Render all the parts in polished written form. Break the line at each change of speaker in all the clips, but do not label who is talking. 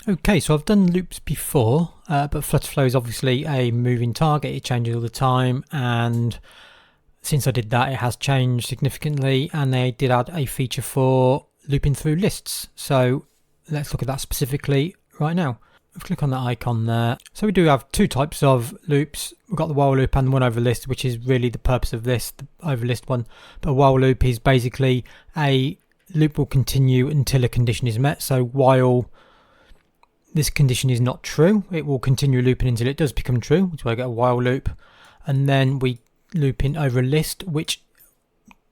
Okay, so I've done loops before, but Flutterflow is obviously a moving target. It changes all the time, and since I did that, it has changed significantly, and they did add a feature for looping through lists. So let's look at that specifically right now. Let's click on that icon there. So we do have two types of loops. We've got the while loop and the one over list, which is really the purpose of this, the over list one. But a while loop is basically a loop will continue until a condition is met. So while this condition is not true, it will continue looping until it does become true, which is why I get a while loop. And then we loop in over a list, which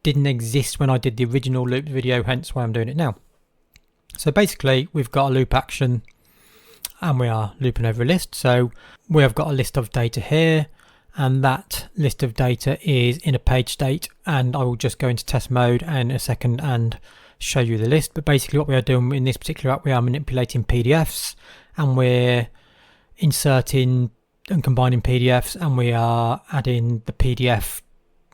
didn't exist when I did the original loop video, hence why I'm doing it now. So basically, we've got a loop action and we are looping over a list. So we have got a list of data here, and that list of data is in a page state, and I will just go into test mode in a second and show you the list. But basically what we are doing in this particular app, we are manipulating PDFs, and we're inserting and combining PDFs, and we are adding the PDF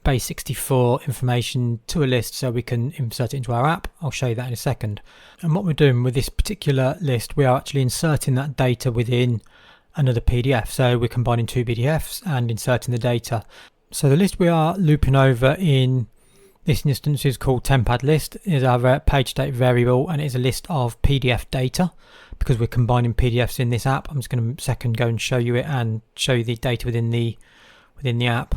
base64 information to a list so we can insert it into our app. I'll show you that in a second. And what we're doing with this particular list, we are actually inserting that data within another PDF. So we're combining two PDFs and inserting the data. So the list we are looping over in this instance is called temp_add_list. It is our page state variable, and it is a list of PDF data because we're combining PDFs in this app. I'm just going to second go and show you it and show you the data within the app.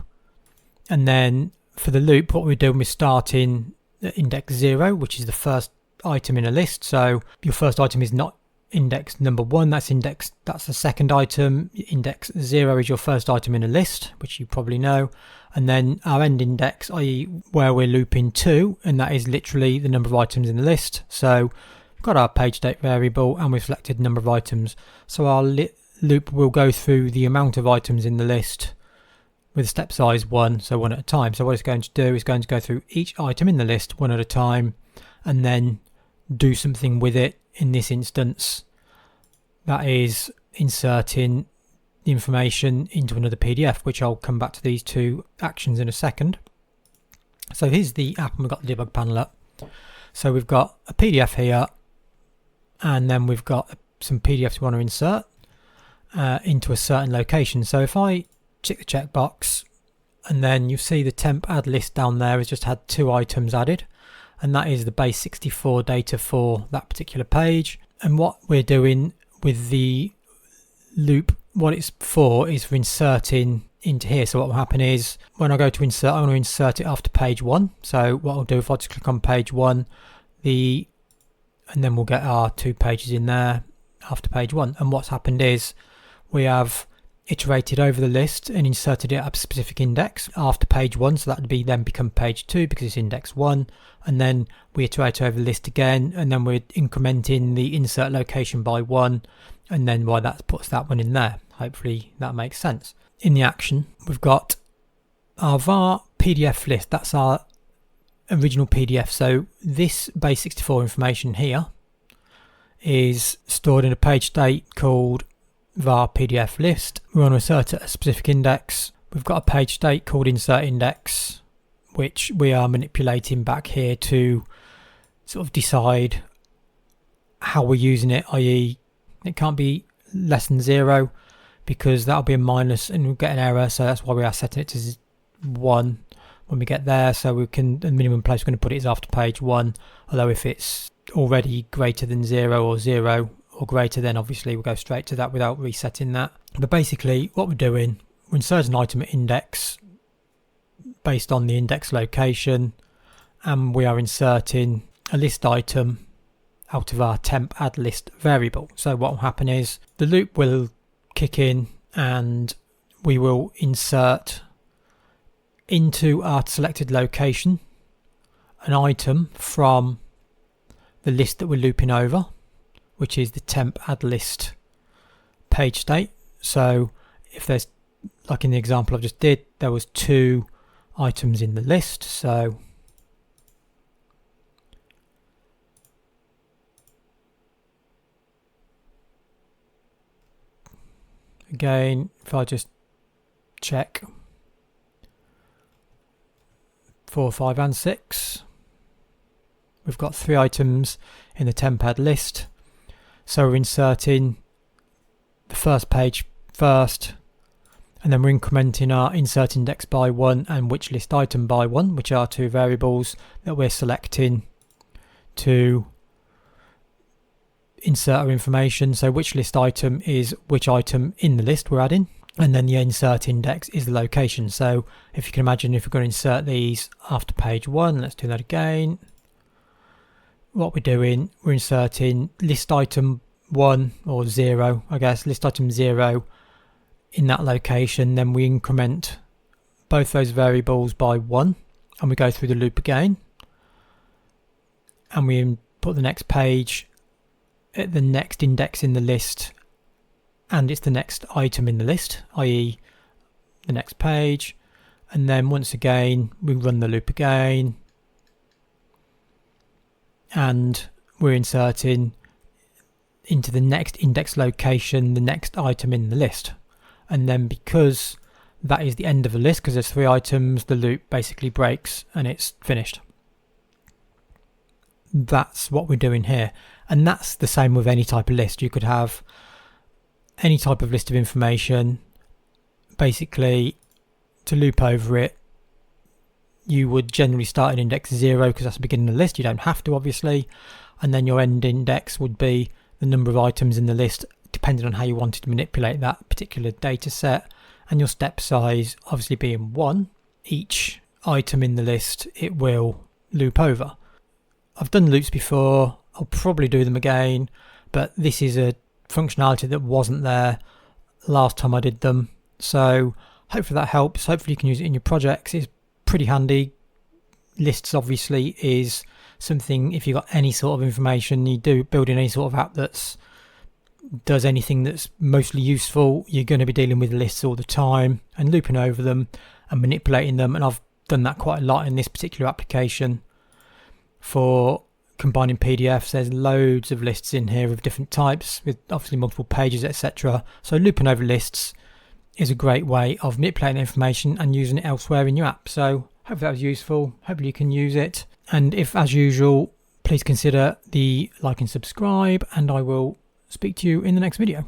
And then for the loop, what we're doing, we're starting at index 0, which is the first item in a list. So your first item is not index number 1, that's the second item. Index 0 is your first item in a list, which you probably know. And then our end index, i.e. where we're looping to, and that is literally the number of items in the list. So we've got our page state variable and we've selected number of items. So our loop will go through the amount of items in the list with step size 1, so one at a time. So what it's going to do is going to go through each item in the list one at a time and then do something with it. In this instance, that is inserting the information into another PDF, which I'll come back to these two actions in a second. So here's the app, and we've got the debug panel up. So we've got a PDF here, and then we've got some PDFs we want to insert into a certain location. So if I check the checkbox, and then you see the temp add list down there has just had 2 items added, and that is the base 64 data for that particular page. And what we're doing with the loop, what it's for is for inserting into here. So what will happen is when I go to insert, I want to insert it after page 1. So what I'll do, if I just click on page 1, and then we'll get our 2 pages in there after page 1. And what's happened is we have iterated over the list and inserted it at a specific index after page 1, so that would be then become page 2 because it's index 1, and then we iterate over the list again, and then we're incrementing the insert location by 1, and then that puts that one in there. Hopefully that makes sense. In the action, we've got our var PDF list. That's our original PDF. So this base 64 information here is stored in a page state called var PDF list. We want to insert at a specific index. We've got a page state called insert index, which we are manipulating back here to sort of decide how we're using it, i.e. it can't be less than 0 because that'll be a minus and we'll get an error. So that's why we are setting it to 1 when we get there. So we can, the minimum place we're going to put it is after page 1, although if it's already greater than 0 or 0 or greater, then obviously we'll go straight to that without resetting that. But basically what we're doing, we insert an item at index based on the index location, and we are inserting a list item out of our temp add list variable. So what will happen is the loop will kick in and we will insert into our selected location an item from the list that we're looping over, which is the temp add list page state. So if there's, like in the example I just did, there was 2 items in the list. So again, if I just check 4, 5 and 6, we've got 3 items in the temp add list. So we're inserting the first page first, and then we're incrementing our insert index by 1 and which list item by 1, which are two variables that we're selecting to insert our information. So which list item is which item in the list we're adding, and then the insert index is the location. So if you can imagine, if we're going to insert these after page 1, let's do that again. What we're doing, we're inserting list item 1 or 0, I guess, list item 0 in that location. Then we increment both those variables by 1, and we go through the loop again, and we put the next page at the next index in the list, and it's the next item in the list, i.e. the next page. And then once again we run the loop again, and we're inserting into the next index location the next item in the list. And then because that is the end of the list, because there's 3 items, the loop basically breaks and it's finished. That's what we're doing here, and that's the same with any type of list. You could have any type of list of information. Basically, to loop over it, you would generally start at index 0 because that's the beginning of the list. You don't have to, obviously, and then your end index would be the number of items in the list, depending on how you wanted to manipulate that particular data set, and your step size obviously being 1. Each item in the list it will loop over. I've done loops before, I'll probably do them again, but this is a functionality that wasn't there last time I did them, so hopefully that helps. Hopefully you can use it in your projects. It's pretty handy. Lists obviously is something, if you've got any sort of information, you do building any sort of app that's does anything that's mostly useful, you're going to be dealing with lists all the time and looping over them and manipulating them, and I've done that quite a lot in this particular application. For combining PDFs, there's loads of lists in here of different types with obviously multiple pages, etc. So looping over lists is a great way of manipulating information and using it elsewhere in your app. So hope that was useful. Hopefully you can use it, and if, as usual, please consider the like and subscribe, and I will speak to you in the next video.